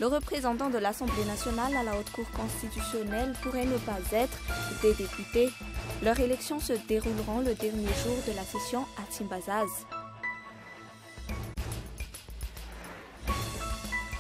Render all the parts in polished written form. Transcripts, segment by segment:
Le représentant de l'Assemblée nationale à la Haute Cour constitutionnelle pourrait ne pas être des députés. Leurs élections se dérouleront le dernier jour de la session à Timbazaz.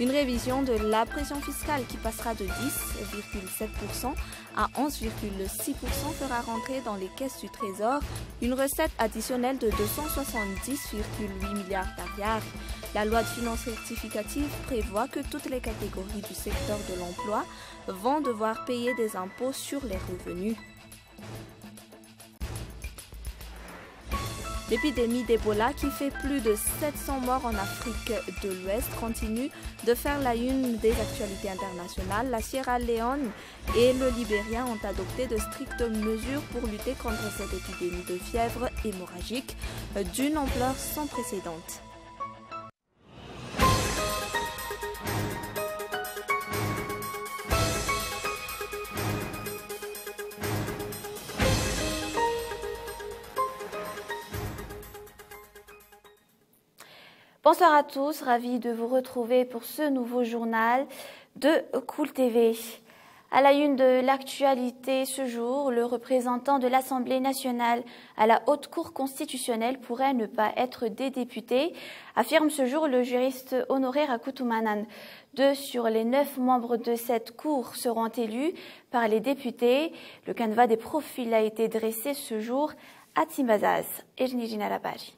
Une révision de la pression fiscale qui passera de 10,7% à 11,6% fera rentrer dans les caisses du Trésor une recette additionnelle de 270,8 milliards d'ariars. La loi de finances rectificative prévoit que toutes les catégories du secteur de l'emploi vont devoir payer des impôts sur les revenus. L'épidémie d'Ebola qui fait plus de 700 morts en Afrique de l'Ouest continue de faire la une des actualités internationales. La Sierra Leone et le Libéria ont adopté de strictes mesures pour lutter contre cette épidémie de fièvre hémorragique d'une ampleur sans précédent. Bonsoir à tous, ravi de vous retrouver pour ce nouveau journal de Cool TV. À la une de l'actualité ce jour, le représentant de l'Assemblée nationale à la Haute Cour constitutionnelle pourrait ne pas être des députés, affirme ce jour le juriste Honoré Rakoutoumane. 2 sur les 9 membres de cette cour seront élus par les députés. Le canevas des profils a été dressé ce jour à Timbazaz. Ejnijina Labari.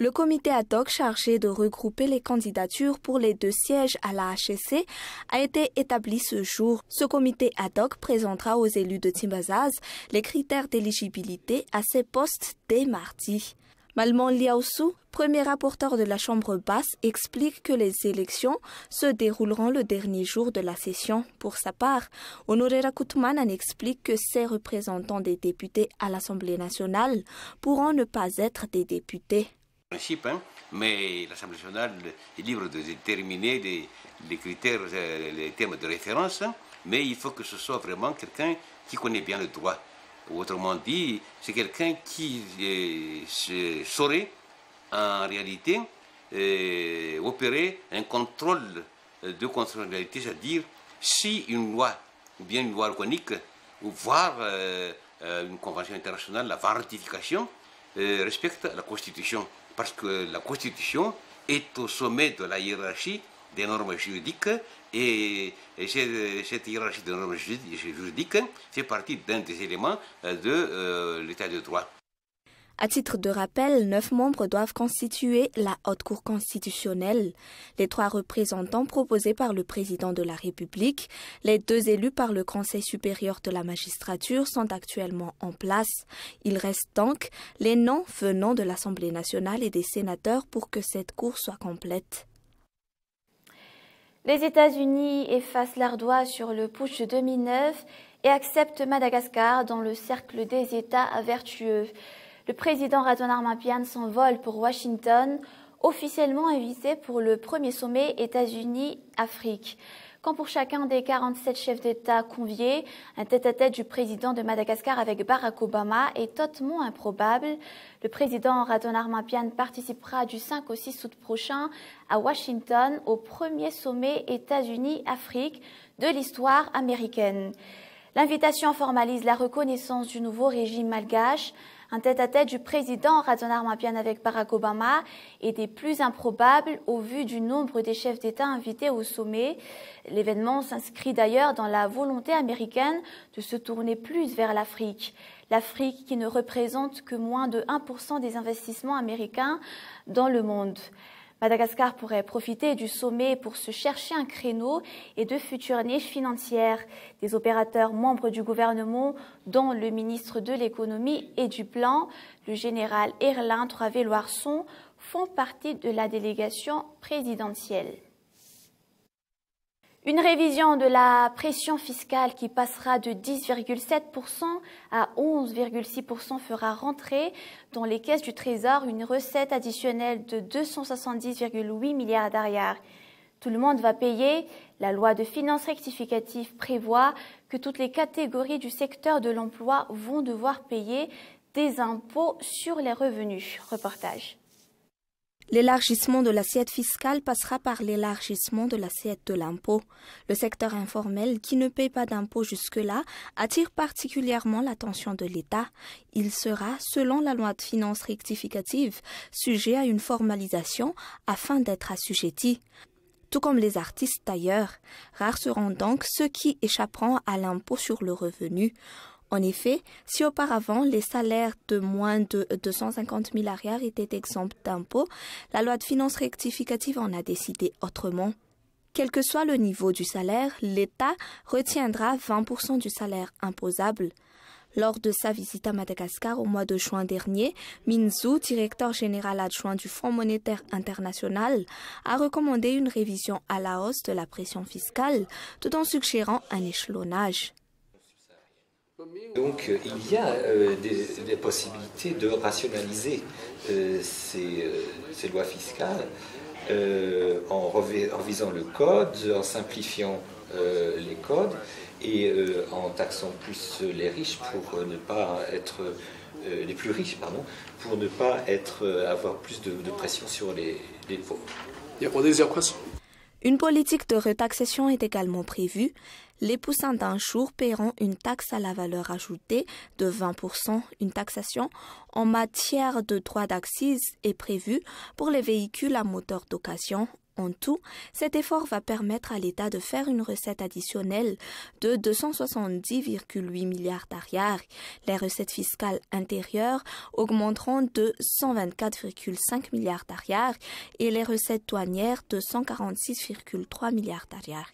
Le comité ad hoc chargé de regrouper les candidatures pour les 2 sièges à la HCC a été établi ce jour. Ce comité ad hoc présentera aux élus de Timbazaz les critères d'éligibilité à ces postes dès mardi. Malman Liaoussou, premier rapporteur de la Chambre basse, explique que les élections se dérouleront le dernier jour de la session. Pour sa part, Honoré Rakoutoumane explique que ces représentants des députés à l'Assemblée nationale pourront ne pas être des députés. Principe, mais l'Assemblée nationale est libre de déterminer les critères, les termes de référence, mais il faut que ce soit vraiment quelqu'un qui connaît bien le droit. Autrement dit, c'est quelqu'un qui saurait en réalité opérer un contrôle de constitutionnalité, c'est-à-dire si une loi, ou bien une loi organique, ou voire une convention internationale, la ratification, respecte la Constitution. Parce que la Constitution est au sommet de la hiérarchie des normes juridiques et cette hiérarchie des normes juridiques fait partie d'un des éléments de l'état de droit. À titre de rappel, 9 membres doivent constituer la Haute Cour constitutionnelle. Les 3 représentants proposés par le président de la République, les 2 élus par le Conseil supérieur de la magistrature sont actuellement en place. Il reste donc les noms venant de l'Assemblée nationale et des sénateurs pour que cette cour soit complète. Les États-Unis effacent l'ardoise sur le putsch de 2009 et acceptent Madagascar dans le cercle des États vertueux. Le président Radouan Armapian s'envole pour Washington, officiellement invité pour le premier sommet États-Unis-Afrique. Quand pour chacun des 47 chefs d'État conviés, un tête-à-tête du président de Madagascar avec Barack Obama est hautement improbable. Le président Radouan Armapian participera du 5 au 6 août prochain à Washington au premier sommet États-Unis-Afrique de l'histoire américaine. L'invitation formalise la reconnaissance du nouveau régime malgache. Un tête-à-tête du président Radouan Armapian avec Barack Obama est des plus improbables au vu du nombre des chefs d'État invités au sommet. L'événement s'inscrit d'ailleurs dans la volonté américaine de se tourner plus vers l'Afrique. L'Afrique qui ne représente que moins de 1% des investissements américains dans le monde. Madagascar pourrait profiter du sommet pour se chercher un créneau et de futures niches financières. Des opérateurs membres du gouvernement, dont le ministre de l'économie et du plan, le général Erlin Troavé-Loarson, font partie de la délégation présidentielle. Une révision de la pression fiscale qui passera de 10,7% à 11,6% fera rentrer dans les caisses du Trésor une recette additionnelle de 270,8 milliards d'ariars. Tout le monde va payer. La loi de finances rectificative prévoit que toutes les catégories du secteur de l'emploi vont devoir payer des impôts sur les revenus. Reportage. L'élargissement de l'assiette fiscale passera par l'élargissement de l'assiette de l'impôt. Le secteur informel, qui ne paye pas d'impôt jusque-là, attire particulièrement l'attention de l'État. Il sera, selon la loi de finances rectificative, sujet à une formalisation afin d'être assujetti. Tout comme les artistes d'ailleurs, rares seront donc ceux qui échapperont à l'impôt sur le revenu. En effet, si auparavant les salaires de moins de 250 000 arrières étaient exempts d'impôts, la loi de finances rectificative en a décidé autrement. Quel que soit le niveau du salaire, l'État retiendra 20% du salaire imposable. Lors de sa visite à Madagascar au mois de juin dernier, Min Zhu, directeur général adjoint du Fonds monétaire international, a recommandé une révision à la hausse de la pression fiscale, tout en suggérant un échelonnage. Donc il y a des possibilités de rationaliser ces lois fiscales en revisant le code, en simplifiant les codes et en taxant plus les riches pour ne pas être les plus riches, pardon, pour ne pas avoir plus de pression sur les pauvres. Une politique de retaxation est également prévue. Les poussins d'un jour paieront une taxe à la valeur ajoutée de 20%. Une taxation en matière de droits d'accise est prévue pour les véhicules à moteur d'occasion. En tout, cet effort va permettre à l'État de faire une recette additionnelle de 270,8 milliards d'arières. Les recettes fiscales intérieures augmenteront de 124,5 milliards d'arières et les recettes douanières de 146,3 milliards d'arières.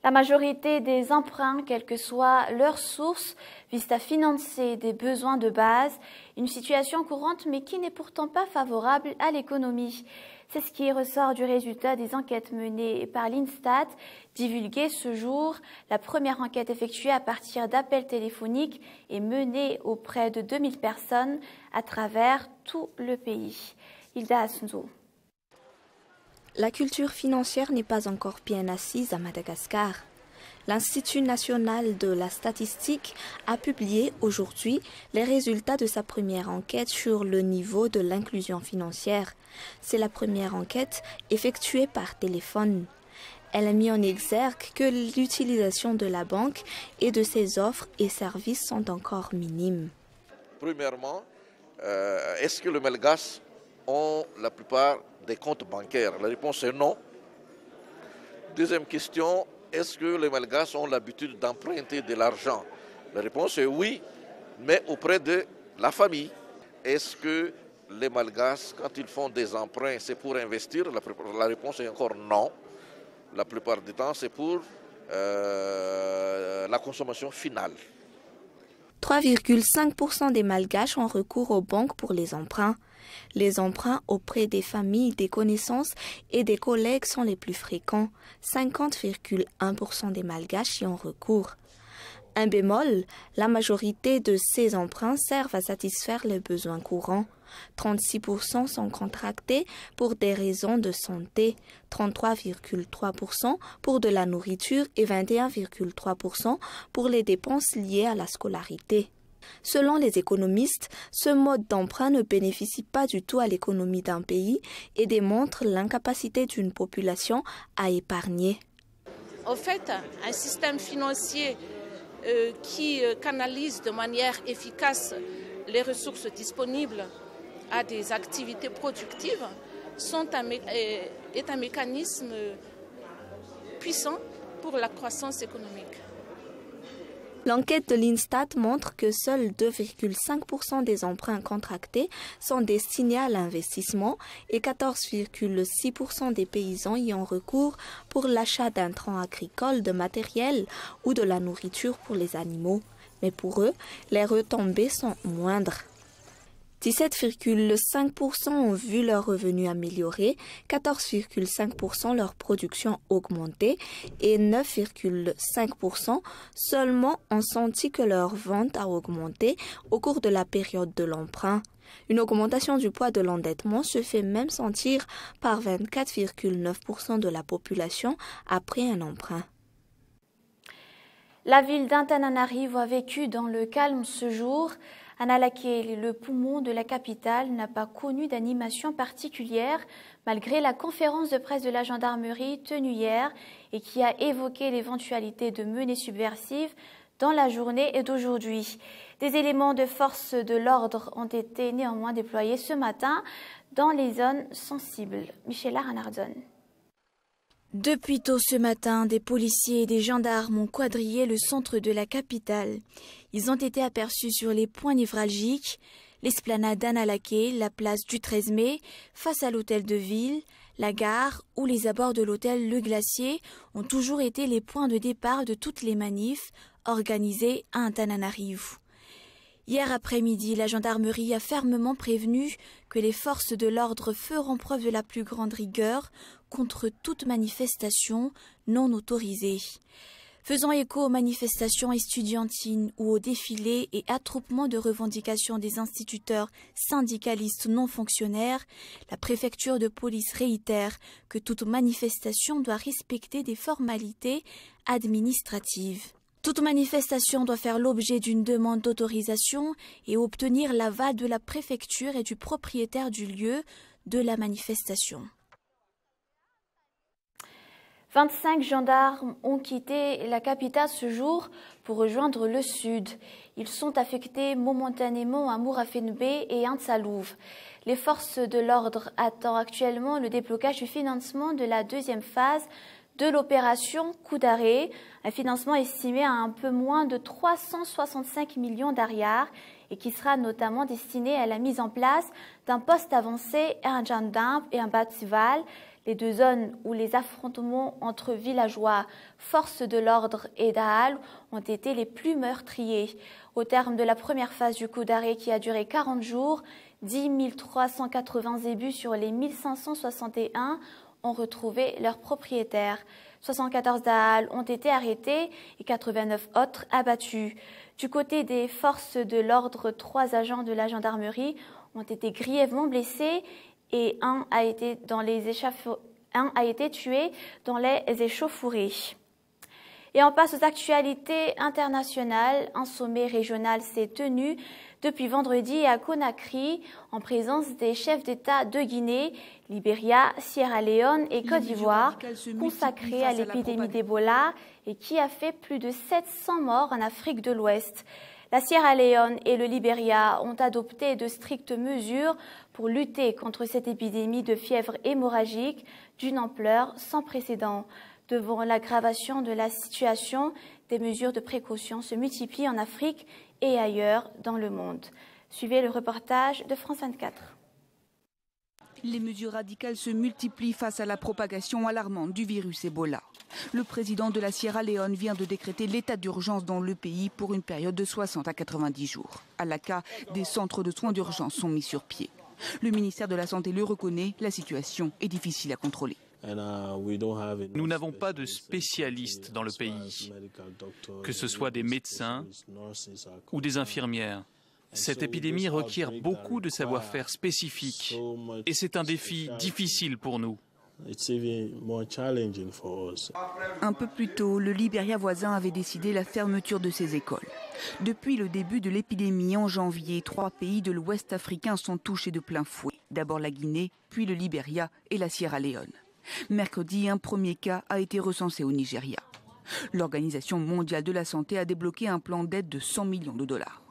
La majorité des emprunts, quelle que soit leur source, visent à financer des besoins de base, une situation courante mais qui n'est pourtant pas favorable à l'économie. C'est ce qui ressort du résultat des enquêtes menées par l'Instat, divulguées ce jour. La première enquête effectuée à partir d'appels téléphoniques est menée auprès de 2000 personnes à travers tout le pays. Hilda Asunzo. La culture financière n'est pas encore bien assise à Madagascar. L'Institut national de la statistique a publié aujourd'hui les résultats de sa première enquête sur le niveau de l'inclusion financière. C'est la première enquête effectuée par téléphone. Elle a mis en exergue que l'utilisation de la banque et de ses offres et services sont encore minimes. Premièrement, est-ce que les Malgaches ont la plupart des comptes bancaires? La réponse est non. Deuxième question, est-ce que les Malgaches ont l'habitude d'emprunter de l'argent? La réponse est oui, mais auprès de la famille. Est-ce que les Malgaches, quand ils font des emprunts, c'est pour investir? La réponse est encore non. La plupart du temps, c'est pour la consommation finale. 3,5% des Malgaches ont recours aux banques pour les emprunts. Les emprunts auprès des familles, des connaissances et des collègues sont les plus fréquents. 50,1% des Malgaches y ont recours. Un bémol, la majorité de ces emprunts servent à satisfaire les besoins courants. 36% sont contractés pour des raisons de santé, 33,3% pour de la nourriture et 21,3% pour les dépenses liées à la scolarité. Selon les économistes, ce mode d'emprunt ne bénéficie pas du tout à l'économie d'un pays et démontre l'incapacité d'une population à épargner. En fait, un système financier qui canalise de manière efficace les ressources disponibles à des activités productives est un mécanisme puissant pour la croissance économique. L'enquête de l'Instat montre que seuls 2,5% des emprunts contractés sont destinés à l'investissement et 14,6% des paysans y ont recours pour l'achat d'intrants agricoles, de matériel ou de la nourriture pour les animaux. Mais pour eux, les retombées sont moindres. 17,5% ont vu leurs revenus améliorés, 14,5% leur production augmenter et 9,5% seulement ont senti que leur vente a augmenté au cours de la période de l'emprunt. Une augmentation du poids de l'endettement se fait même sentir par 24,9% de la population après un emprunt. La ville d'Antananarivo a vécu dans le calme ce jour. Annalake, le poumon de la capitale, n'a pas connu d'animation particulière malgré la conférence de presse de la gendarmerie tenue hier et qui a évoqué l'éventualité de menées subversives dans la journée et d'aujourd'hui. Des éléments de force de l'ordre ont été néanmoins déployés ce matin dans les zones sensibles. Michela Ranardson. Depuis tôt ce matin, des policiers et des gendarmes ont quadrillé le centre de la capitale. Ils ont été aperçus sur les points névralgiques, l'esplanade d'Annalake, la place du 13 mai, face à l'hôtel de ville, la gare ou les abords de l'hôtel Le Glacier ont toujours été les points de départ de toutes les manifs organisées à Antananarivo. Hier après-midi, la gendarmerie a fermement prévenu que les forces de l'ordre feront preuve de la plus grande rigueur contre toute manifestation non autorisée. Faisant écho aux manifestations estudiantines ou aux défilés et attroupements de revendications des instituteurs syndicalistes non fonctionnaires, la préfecture de police réitère que toute manifestation doit respecter des formalités administratives. Toute manifestation doit faire l'objet d'une demande d'autorisation et obtenir l'aval de la préfecture et du propriétaire du lieu de la manifestation. 25 gendarmes ont quitté la capitale ce jour pour rejoindre le sud. Ils sont affectés momentanément à Mourafenbe et Antsalouf. Les forces de l'ordre attendent actuellement le déblocage du financement de la deuxième phase de l'opération Coup d'arrêt, un financement estimé à un peu moins de 365 millions d'ariars et qui sera notamment destiné à la mise en place d'un poste avancé à un gendarme et un batival, les deux zones où les affrontements entre villageois, forces de l'ordre et Dahal ont été les plus meurtriers. Au terme de la première phase du coup d'arrêt qui a duré 40 jours, 10 380 zébus sur les 1561 ont retrouvé leurs propriétaires. 74 Dahal ont été arrêtés et 89 autres abattus. Du côté des forces de l'ordre, 3 agents de la gendarmerie ont été grièvement blessés et un a été tué dans les échauffourées. Et on passe aux actualités internationales. Un sommet régional s'est tenu depuis vendredi à Conakry en présence des chefs d'État de Guinée, Libéria, Sierra Leone et Côte d'Ivoire, consacré à l'épidémie d'Ebola et qui a fait plus de 700 morts en Afrique de l'Ouest. La Sierra Leone et le Libéria ont adopté de strictes mesures pour lutter contre cette épidémie de fièvre hémorragique d'une ampleur sans précédent. Devant l'aggravation de la situation, des mesures de précaution se multiplient en Afrique et ailleurs dans le monde. Suivez le reportage de France 24. Les mesures radicales se multiplient face à la propagation alarmante du virus Ebola. Le président de la Sierra Leone vient de décréter l'état d'urgence dans le pays pour une période de 60 à 90 jours. À Laka, des centres de soins d'urgence sont mis sur pied. Le ministère de la Santé le reconnaît, la situation est difficile à contrôler. Nous n'avons pas de spécialistes dans le pays, que ce soit des médecins ou des infirmières. Cette épidémie requiert beaucoup de savoir-faire spécifique et c'est un défi difficile pour nous. Un peu plus tôt, le Libéria voisin avait décidé la fermeture de ses écoles. Depuis le début de l'épidémie en janvier, 3 pays de l'Ouest africain sont touchés de plein fouet. D'abord la Guinée, puis le Libéria et la Sierra Leone. Mercredi, un premier cas a été recensé au Nigeria. L'Organisation mondiale de la santé a débloqué un plan d'aide de 100 millions de dollars.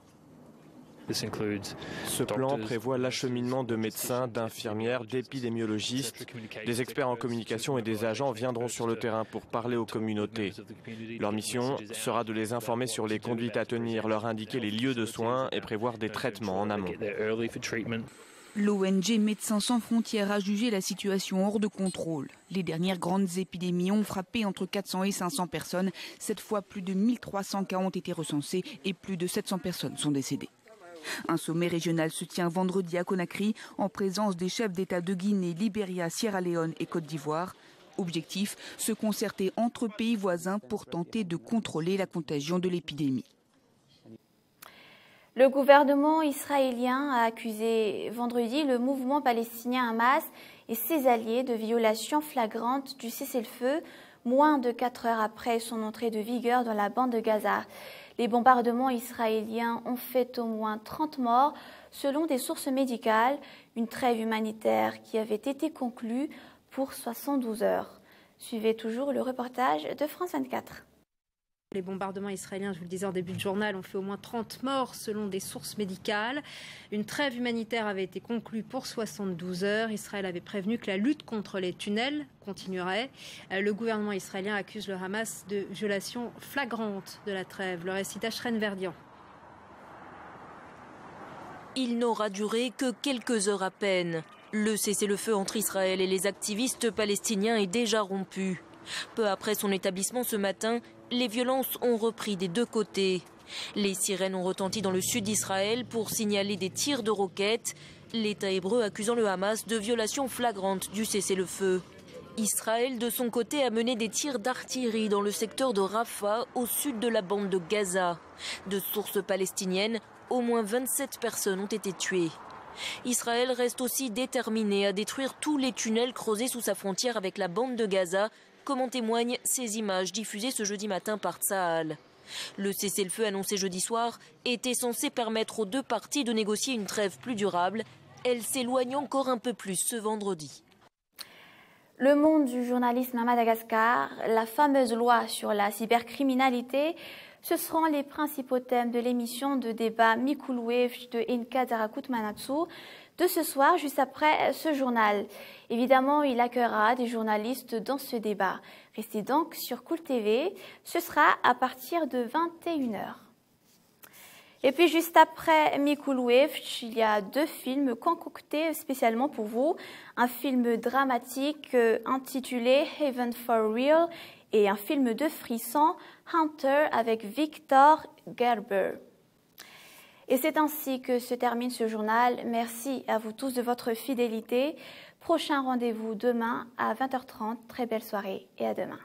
Ce plan prévoit l'acheminement de médecins, d'infirmières, d'épidémiologistes. Des experts en communication et des agents viendront sur le terrain pour parler aux communautés. Leur mission sera de les informer sur les conduites à tenir, leur indiquer les lieux de soins et prévoir des traitements en amont. L'ONG Médecins sans frontières a jugé la situation hors de contrôle. Les dernières grandes épidémies ont frappé entre 400 et 500 personnes. Cette fois, plus de 1300 cas ont été recensés et plus de 700 personnes sont décédées. Un sommet régional se tient vendredi à Conakry en présence des chefs d'État de Guinée, Libéria, Sierra Leone et Côte d'Ivoire. Objectif, se concerter entre pays voisins pour tenter de contrôler la contagion de l'épidémie. Le gouvernement israélien a accusé vendredi le mouvement palestinien Hamas et ses alliés de violations flagrantes du cessez-le-feu, moins de 4 heures après son entrée de vigueur dans la bande de Gaza. Les bombardements israéliens ont fait au moins 30 morts selon des sources médicales, une trêve humanitaire qui avait été conclue pour 72 heures. Suivez toujours le reportage de France 24. Les bombardements israéliens, je vous le disais en début de journal, ont fait au moins 30 morts selon des sources médicales. Une trêve humanitaire avait été conclue pour 72 heures. Israël avait prévenu que la lutte contre les tunnels continuerait. Le gouvernement israélien accuse le Hamas de violation flagrante de la trêve. Le récit d'Ashren Verdian. Il n'aura duré que quelques heures à peine. Le cessez-le-feu entre Israël et les activistes palestiniens est déjà rompu. Peu après son établissement ce matin, les violences ont repris des deux côtés. Les sirènes ont retenti dans le sud d'Israël pour signaler des tirs de roquettes, l'État hébreu accusant le Hamas de violation flagrante du cessez-le-feu. Israël, de son côté, a mené des tirs d'artillerie dans le secteur de Rafah, au sud de la bande de Gaza. De sources palestiniennes, au moins 27 personnes ont été tuées. Israël reste aussi déterminé à détruire tous les tunnels creusés sous sa frontière avec la bande de Gaza, comme en témoignent ces images diffusées ce jeudi matin par Tsahal. Le cessez-le-feu annoncé jeudi soir était censé permettre aux deux parties de négocier une trêve plus durable. Elle s'éloigne encore un peu plus ce vendredi. Le monde du journalisme à Madagascar, la fameuse loi sur la cybercriminalité, ce seront les principaux thèmes de l'émission de débat Mikuluevch de Inka Darakut Manatsu de ce soir, juste après ce journal. Évidemment, il accueillera des journalistes dans ce débat. Restez donc sur Cool TV, ce sera à partir de 21h. Et puis juste après Mikuluevch, il y a deux films concoctés spécialement pour vous. Un film dramatique intitulé Heaven for Real et un film de frisson, Hunter, avec Victor Gerber. Et c'est ainsi que se termine ce journal. Merci à vous tous de votre fidélité. Prochain rendez-vous demain à 20h30. Très belle soirée et à demain.